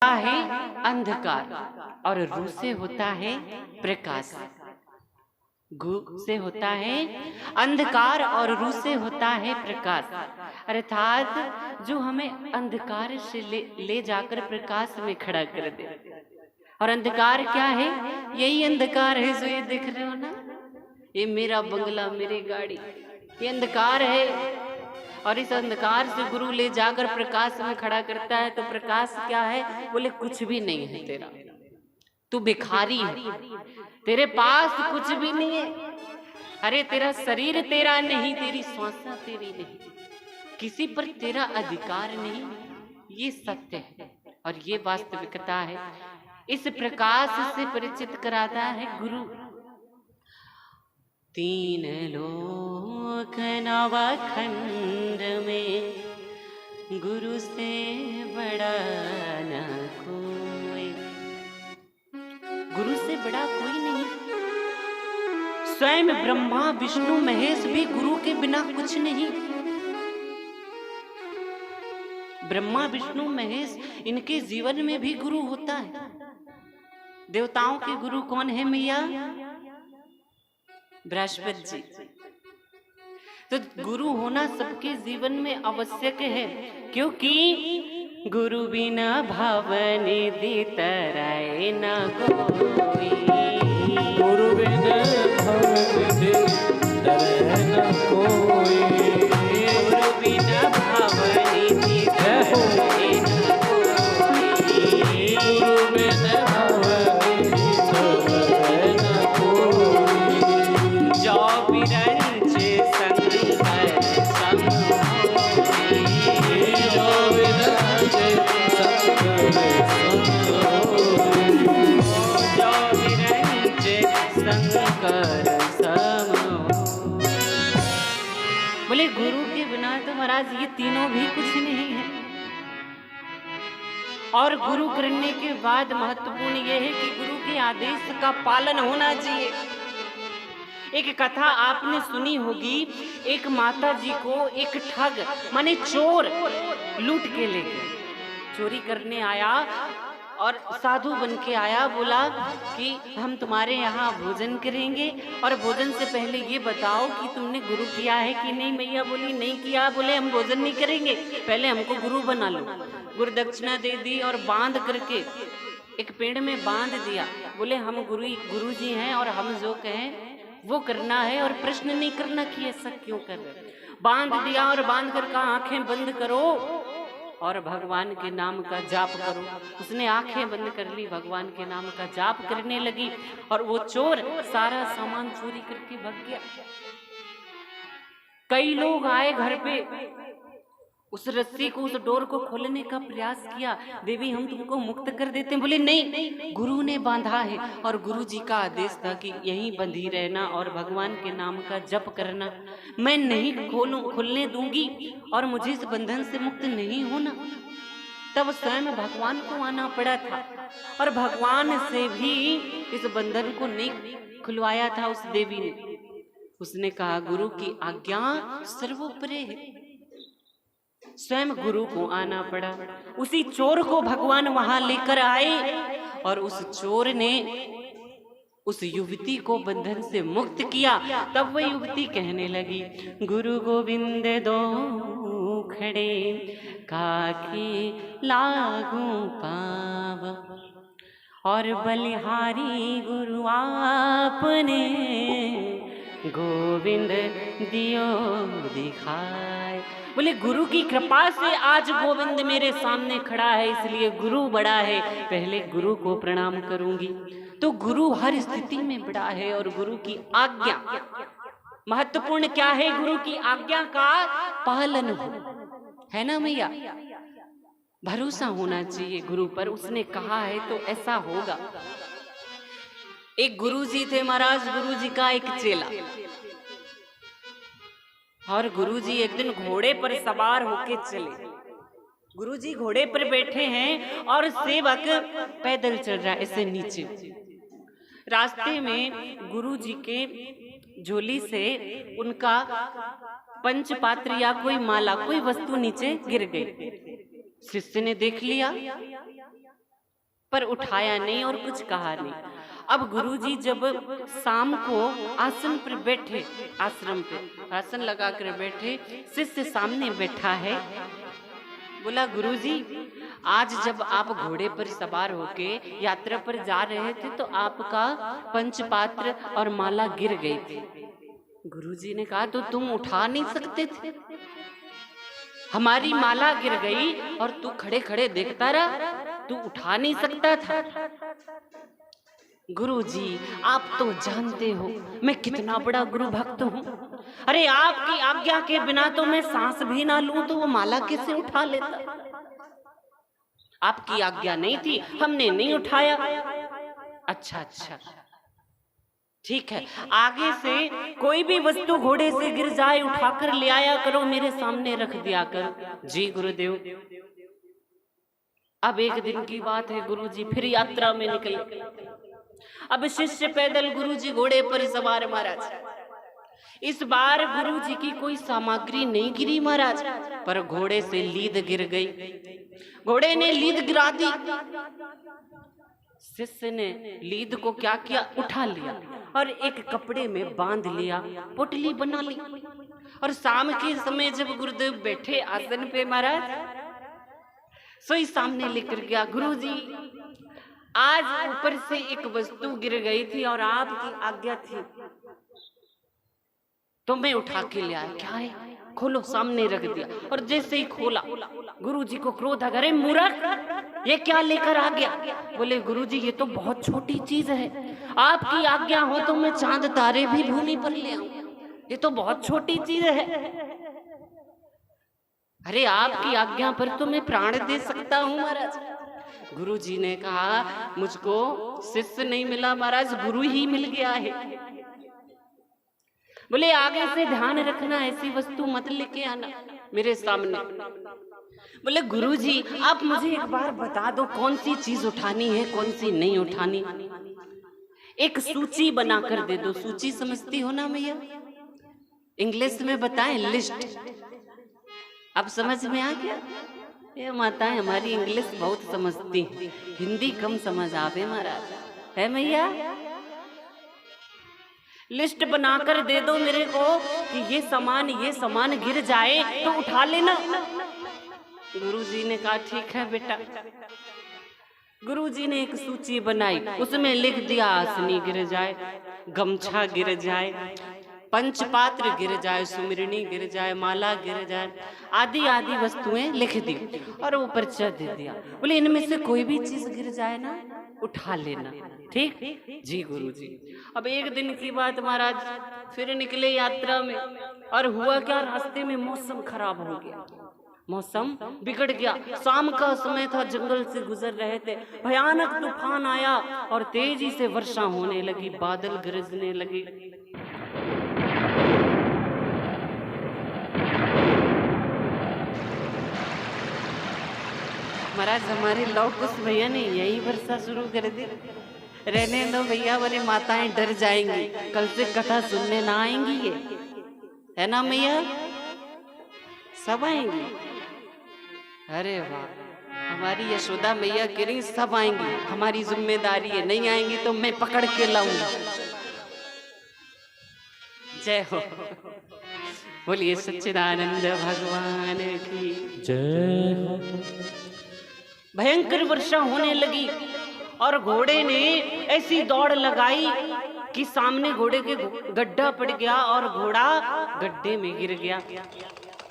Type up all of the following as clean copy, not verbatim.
है अंधकार और रू से होता है प्रकाश। गु से होता है अंधकार और रू से होता है प्रकाश। अर्थात जो हमें अंधकार से ले जाकर प्रकाश में खड़ा कर दे। और अंधकार क्या है? यही अंधकार है जो ये देख रहे हो ना, ये मेरा बंगला, मेरी गाड़ी, ये अंधकार है। और इस अंधकार से गुरु ले जाकर प्रकाश में खड़ा करता है। तो प्रकाश क्या है? बोले कुछ भी नहीं है तेरा, तू भिखारी है, तेरे पास कुछ भी नहीं है। अरे तेरा शरीर तेरा नहीं, तेरी श्वासा तेरी नहीं, किसी पर तेरा अधिकार नहीं। ये सत्य है और ये वास्तविकता है। इस प्रकाश से परिचित कराता है गुरु। तीन लोक नवखंड में गुरु से बड़ा न कोई। गुरु से बड़ा कोई नहीं। स्वयं ब्रह्मा विष्णु महेश भी गुरु के बिना कुछ नहीं। ब्रह्मा विष्णु महेश इनके जीवन में भी गुरु होता है। देवताओं के गुरु कौन है मैया? बृहस्पति जी। तो गुरु होना सबके जीवन में आवश्यक है, क्योंकि गुरु बिना भवन तराए न कोई। गुरु बिना भवन तराए न कोई। गुरु बिना भवन तराए न कोई। गुरु बिना भवन तराए न कोई। जो बिरंच संकर सम होई। जो बिरंच संकर सम होई। जो बिरंच संकर सम होई। बोले गुरु के बिना तो महाराज ये तीनों भी कुछ नहीं है। और गुरु करने के बाद महत्वपूर्ण यह है कि गुरु के आदेश का पालन होना चाहिए। एक कथा आपने सुनी होगी, एक माता जी को एक ठग माने चोर लूट के ले गया। चोरी करने आया और साधु बन के आया, बोला कि हम तुम्हारे यहाँ भोजन करेंगे और भोजन से पहले ये बताओ कि तुमने गुरु किया है कि नहीं। मैया बोली नहीं किया। बोले हम भोजन नहीं करेंगे, पहले हमको गुरु बना लो। गुरु दक्षिणा दे दी और बांध करके एक पेड़ में बांध दिया। बोले हम गुरु जी हैं और हम जो कहें वो करना है और प्रश्न नहीं करना कि ऐसा क्यों कर रहे। बांध दिया और बांध कर कहा आंखें बंद करो और भगवान के नाम का जाप करो। उसने आंखें बंद कर ली, भगवान के नाम का जाप करने लगी और वो चोर सारा सामान चोरी करके भाग गया। कई लोग आए घर पे, उस रस्सी को, उस डोर को खोलने का प्रयास किया। देवी हम तुमको मुक्त कर देते हैं। बोले नहीं, गुरु ने बांधा है और गुरु जी का आदेश था कि यहीं बंधी रहना और भगवान के नाम का जप करना। मैं नहीं खोलने दूंगी और मुझे इस बंधन से मुक्त नहीं होना। तब स्वयं भगवान को आना पड़ा था और भगवान से भी इस बंधन को नहीं खुलवाया था उस देवी ने। उसने कहा गुरु की आज्ञा सर्वोपरि है। स्वयं गुरु को आना पड़ा। उसी चोर को भगवान वहां लेकर आए और उस चोर ने उस युवती को बंधन से मुक्त किया। तब वह युवती कहने लगी गुरु गोविंद दो खड़े काके लागू पाव और बलिहारी गुरु आपने गोविंद दियो दिखाए। बोले गुरु की कृपा से आज गोविंद मेरे सामने खड़ा है, इसलिए गुरु बड़ा है, पहले गुरु को प्रणाम करूंगी। तो गुरु हर स्थिति में बड़ा है और गुरु की आज्ञा महत्वपूर्ण क्या है? गुरु की आज्ञा का पालन है ना मैया। भरोसा होना चाहिए गुरु पर, उसने कहा है तो ऐसा होगा। एक गुरु जी थे महाराज, गुरु जी का एक चेला, और गुरुजी एक दिन घोड़े पर सवार होके चले। गुरुजी घोड़े पर बैठे हैं और सेवक पैदल चल रहा है ऐसे नीचे। रास्ते में गुरुजी के झोली से उनका पंचपात्र या कोई माला, कोई वस्तु नीचे गिर गई। शिष्य ने देख लिया पर उठाया नहीं और कुछ कहा नहीं। अब गुरुजी जब शाम को आसन पर बैठे, आश्रम पे आसन लगाकर बैठे, शिष्य सामने बैठा है। बोला गुरुजी, आज जब आप घोड़े पर सवार होके यात्रा पर जा रहे थे तो आपका पंचपात्र और माला गिर गई थी। गुरुजी ने कहा तो तुम उठा नहीं सकते थे? हमारी माला गिर गई और तू खड़े खड़े देखता रहा, तू उठा नहीं सकता था? गुरुजी, आप तो जानते हो मैं कितना बड़ा गुरु भक्त हूँ। अरे आपकी आज्ञा के बिना तो मैं सांस भी ना लूं तो वो माला कैसे उठा लेता? आपकी आज्ञा नहीं थी, हमने नहीं उठाया। अच्छा, ठीक है, आगे से कोई भी वस्तु घोड़े से गिर जाए उठाकर ले आया करो, मेरे सामने रख दिया करो। जी गुरुदेव। अब एक दिन की बात है, गुरुजी फिर यात्रा में निकले। अब शिष्य पैदल, गुरुजी घोड़े पर सवार। महाराज, इस बार गुरुजी की कोई सामग्री नहीं गिरी महाराज, पर घोड़े से लीद गिर गई। घोड़े ने लीद गिरा दी। शिष्य ने लीद को क्या किया, उठा लिया और एक कपड़े में बांध लिया, पोटली बना ली। और शाम के समय जब गुरुदेव बैठे आसन पे महाराज, सोई सामने लेकर गया, गुरुजी आज ऊपर से एक वस्तु गिर गई थी और आपकी आज्ञा थी तो मैं उठा के ले आया। क्या है? खोलो, सामने रख दिया। और जैसे ही खोला, गुरुजी को क्रोध आ गया, अरे मूर्ख, ये क्या लेकर आ गया? बोले गुरुजी, ये तो बहुत छोटी चीज है, आपकी आज्ञा हो तो मैं चांद तारे भी भूमि पर ले आऊं, ये तो बहुत छोटी चीज है। अरे आपकी आज्ञा पर तो मैं प्राण दे सकता हूँ महाराज। गुरुजी ने कहा, मुझको शिष्य नहीं मिला महाराज, गुरु ही मिल गया है। बोले आगे से ध्यान रखना, ऐसी वस्तु मत लेके आना मेरे सामने। बोले गुरुजी, आप मुझे एक बार बता दो कौन सी चीज उठानी है, कौन सी नहीं उठानी। एक सूची बनाकर दे दो। सूची समझती हो ना मैया? इंग्लिश में बताएं, लिस्ट। अब समझ में आ गया? ये माताएं हमारी इंग्लिश बहुत समझती हैं, हिंदी कम समझ आवे महाराज, है मैया? लिस्ट बनाकर दे दो मेरे को कि ये सामान गिर जाए तो उठा लेना। गुरुजी ने कहा ठीक है बेटा। गुरुजी ने एक सूची बनाई, उसमें लिख दिया आसनी गिर जाए, गमछा गिर जाए, पंचपात्र गिर जाए, सुमिरनी गिर जाए, माला गिर जाए, आदि आदि वस्तुएं लिख दी और ऊपर चढ़ दे दिया। बोले इनमें से कोई भी चीज गिर जाए ना, उठा लेना। ठीक? जी गुरुजी। अब एक दिन की बात महाराज, फिर निकले यात्रा में और हुआ क्या, रास्ते में मौसम खराब हो गया, मौसम बिगड़ गया। शाम का समय था, जंगल से गुजर रहे थे, भयानक तूफान आया और तेजी से वर्षा होने लगी, बादल गरजने लगे। महाराज हमारे लौ कुछ भैया ने यही वर्षा शुरू कर दी। रहने दो भैया, बोले माताएं डर जाएंगी, कल से कथा सुनने ना आएंगी ये, है ना मैया? सब आएंगी। अरे वाह, हमारी यशोदा मैया कह रही सब आएंगी, हमारी जिम्मेदारी है, नहीं आएंगी तो मैं पकड़ के लाऊंगी। जय हो। बोलिए सच्चिदानंद भगवान की जय हो। भयंकर वर्षा होने लगी और घोड़े ने ऐसी दौड़ लगाई कि सामने घोड़े के गड्ढा पड़ गया और घोड़ा गड्ढे में गिर गया।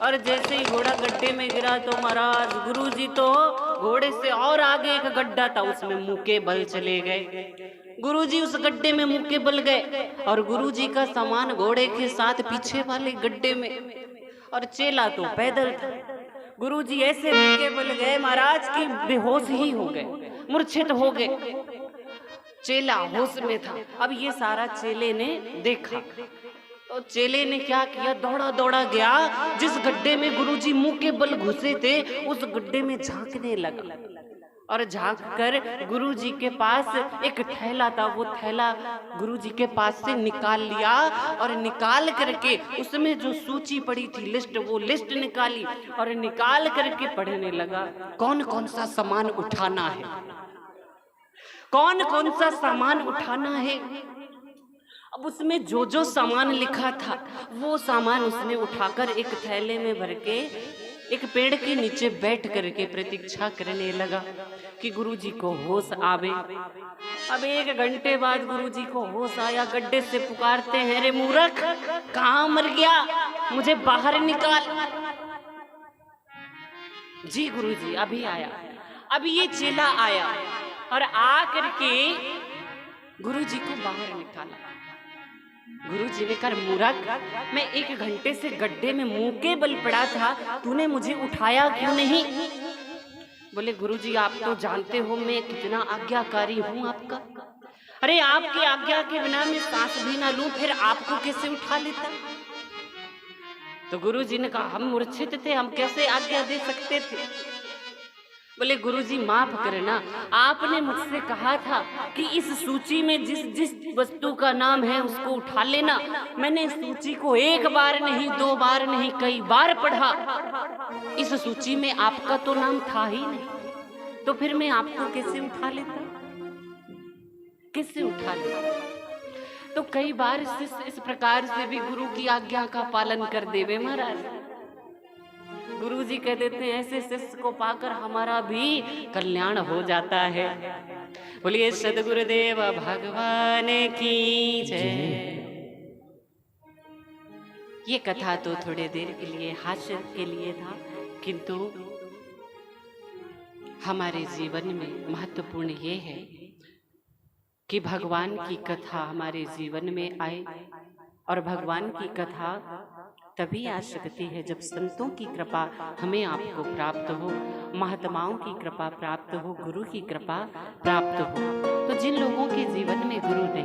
और जैसे ही घोड़ा गड्ढे में गिरा तो महाराज गुरुजी तो घोड़े से और आगे एक गड्ढा था, उसमें मुंह के बल चले गए। गुरुजी उस गड्ढे में मुंह के बल गए और गुरुजी का सामान घोड़े के साथ पीछे वाले गड्ढे में, और चेला तो पैदल था। गुरुजी ऐसे मुंह के बल गए महाराज की बेहोश ही हो गए, मूर्छित हो गए। चेला होश में था। अब ये सारा चेले ने देखा तो चेले ने क्या किया, दौड़ा दौड़ा गया जिस गड्ढे में गुरुजी मुंह के बल घुसे थे, उस गड्ढे में झांकने लगा और झांक कर गुरुजी के पास एक थैला था, वो थैला गुरुजी के पास से निकाल लिया और निकाल करके उसमें जो सूची पड़ी थी लिस्ट, वो लिस्ट निकाली और निकाल करके पढ़ने लगा कौन कौन सा सामान उठाना है। कौन कौन सा सामान उठाना है। अब उसमें जो जो सामान लिखा था वो सामान उसने उठाकर एक थैले में भर के एक पेड़ के नीचे बैठ करके प्रतीक्षा करने लगा कि गुरुजी को होश आवे। अब 1 घंटे बाद गुरुजी को होश आया, गड्ढे से पुकारते हैं, रे मूर्ख कहाँ मर गया, मुझे बाहर निकाल। जी गुरुजी अभी आया। अभी ये चेला आया और आकर के गुरुजी को बाहर निकाला। गुरुजी ने कहा, मूर्ख मैं 1 घंटे से गड्ढे में मुंह के बल पड़ा था, तूने मुझे उठाया क्यों नहीं। बोले गुरुजी आप तो जानते हो मैं कितना आज्ञाकारी हूँ आपका। अरे आपकी आज्ञा के बिना मैं सांस भी ना लूं, फिर आपको कैसे उठा लेता। तो गुरुजी ने कहा, हम मूर्छित थे, हम कैसे आज्ञा दे सकते थे। बोले गुरुजी माफ करना, आपने मुझसे कहा था कि इस सूची में जिस जिस वस्तु का नाम है उसको उठा लेना। मैंने इस सूची को 1 बार नहीं 2 बार नहीं कई बार पढ़ा। इस सूची में आपका तो नाम था ही नहीं, तो फिर मैं आपको कैसे उठा लेता, कैसे उठा लेता। तो कई बार इस प्रकार से भी गुरु की आज्ञा का पालन कर देवे महाराज। गुरुजी कह देते हैं ऐसे शिष्य को पाकर हमारा भी कल्याण हो जाता है। बोलिए सद्गुरुदेव भगवान की जय। ये कथा तो थोड़े देर के लिए हास्य के लिए था, किंतु हमारे जीवन में महत्वपूर्ण ये है कि भगवान की कथा हमारे जीवन में आए। और भगवान की कथा तभी आ सकती है जब संतों की कृपा हमें आपको प्राप्त हो, महात्माओं की कृपा प्राप्त हो, गुरु की कृपा प्राप्त हो। तो जिन लोगों